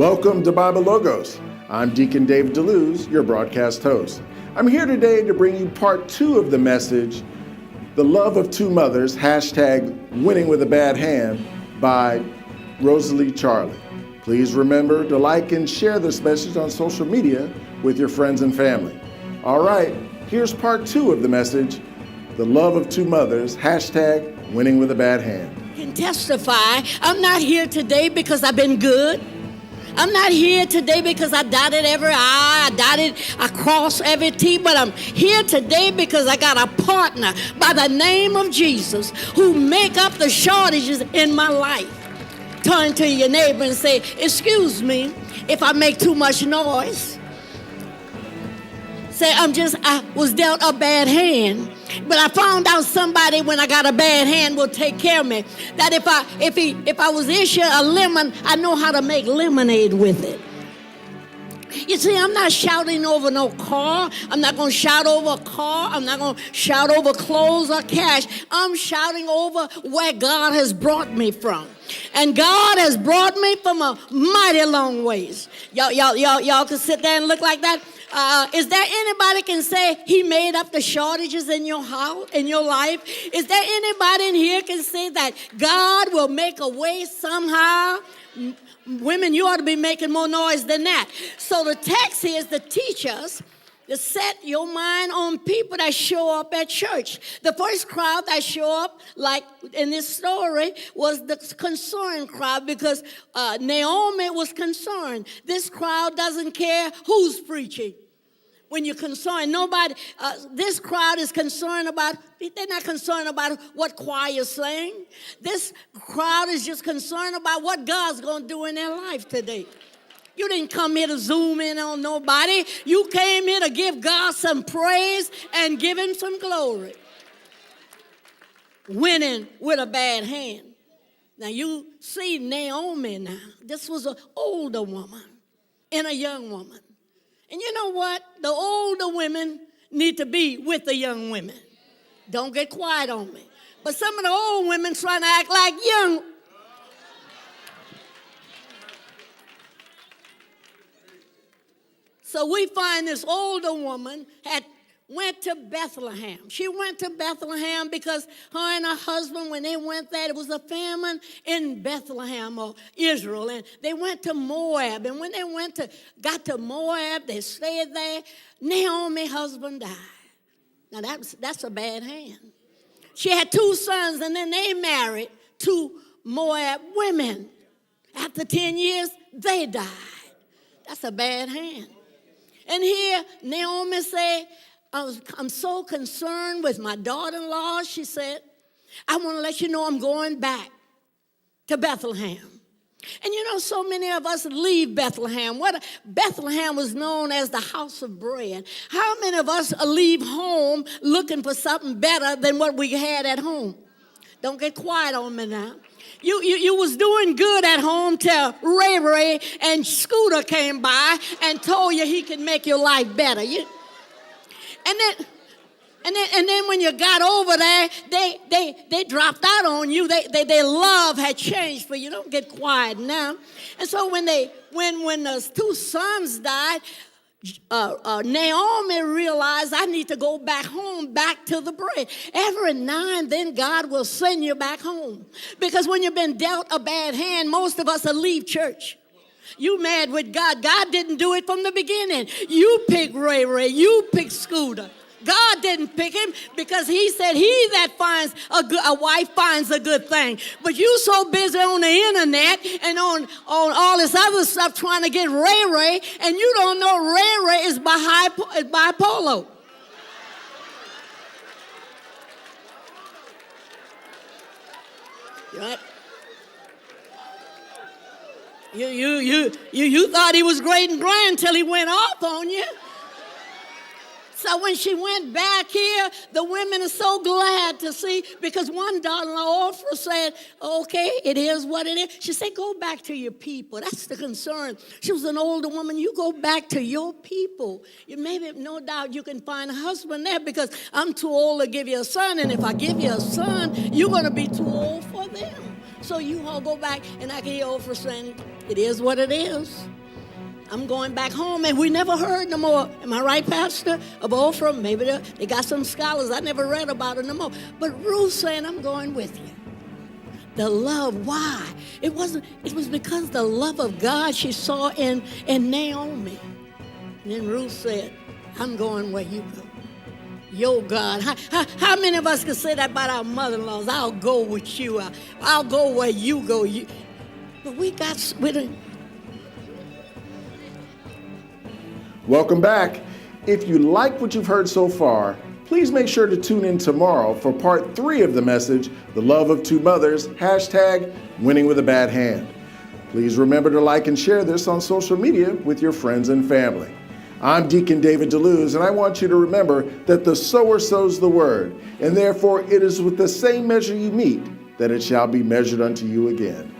Welcome to Bible Logos. I'm Deacon Dave DeLuz, your broadcast host. I'm here today to bring you part 2 of the message, The Love of Two Mothers, #Winning with a Bad Hand by Rose Charley. Please remember to like and share this message on social media with your friends and family. All right, here's part 2 of the message, The Love of Two Mothers, #Winning with a Bad Hand. I can testify, I'm not here today because I've been good. I'm not here today because I dotted every I, I crossed every T, but I'm here today because I got a partner by the name of Jesus who make up the shortages in my life. Turn to your neighbor and say, excuse me if I make too much noise. Say, I was dealt a bad hand. But I found out somebody when I got a bad hand will take care of me. That if I was issued a lemon, I know how to make lemonade with it. You see, I'm not shouting over no car. I'm not going to shout over a car. I'm not going to shout over clothes or cash. I'm shouting over where God has brought me from. And God has brought me from a mighty long ways. Y'all can sit there and look like that. Is there anybody can say he made up the shortages in your house, in your life? Is there anybody in here can say that God will make a way somehow? Women, you ought to be making more noise than that. So the text here is to teach us to set your mind on people that show up at church. The first crowd that show up, like in this story, was the concerned crowd because Naomi was concerned. This crowd doesn't care who's preaching. When you're concerned, nobody, this crowd is concerned about, they're not concerned about what choir's saying. This crowd is just concerned about what God's going to do in their life today. You didn't come here to zoom in on nobody. You came here to give God some praise and give him some glory. Winning with a bad hand. Now you see Naomi now. This was an older woman and a young woman. And you know what? The older women need to be with the young women. Don't get quiet on me. But some of the old women trying to act like young. So we find this older woman went to Bethlehem. She went to Bethlehem because her and her husband, when they went there, it was a famine in Bethlehem or Israel. And they went to Moab. And when they got to Moab, they stayed there. Naomi's husband died. Now that's a bad hand. She had 2 sons, and then they married 2 Moab women. After 10 years, they died. That's a bad hand. And here, Naomi said, I'm so concerned with my daughter-in-law. She said, I want to let you know I'm going back to Bethlehem. And you know, so many of us leave Bethlehem. Bethlehem was known as the house of bread. How many of us leave home looking for something better than what we had at home? Don't get quiet on me now. You was doing good at home till Ray and Scooter came by and told you he could make your life better. And then when you got over there, they dropped out on you. Their love had changed for you. Don't get quiet now. And so when the 2 sons died, Naomi realized I need to go back home, back to the bread. Every now and then God will send you back home. Because when you've been dealt a bad hand, most of us will leave church. You mad with God. God didn't do it from the beginning. You picked Ray. You picked Scooter. God didn't pick him because he said he that finds a wife finds a good thing. But you so busy on the internet and on all this other stuff trying to get Ray, and you don't know Ray is bipolar. Right? You thought he was great and grand until he went off on you. So when she went back here, the women are so glad to see, because one daughter-in-law Orpha said, okay, it is what it is. She said, go back to your people. That's the concern. She was an older woman. You go back to your people. Maybe, no doubt, you can find a husband there, because I'm too old to give you a son, and if I give you a son, you're going to be too old for them. So you all go back, and I can hear Orpha saying, It is what it is. I'm going back home, and we never heard no more. Am I right, Pastor? Of Ophrah, maybe they got some scholars. I never read about it no more. But Ruth saying, I'm going with you. The love, why? It was because the love of God she saw in Naomi. And then Ruth said, I'm going where you go. Yo, God. How many of us can say that about our mother-in-laws? I'll go with you. I'll go where you go. But we didn't. Welcome back. If you like what you've heard so far, please make sure to tune in tomorrow for part 3 of the message, The Love of Two Mothers, #Winning with a Bad Hand. Please remember to like and share this on social media with your friends and family. I'm Deacon David DeLuz, and I want you to remember that the sower sows the word, and therefore it is with the same measure you meet that it shall be measured unto you again.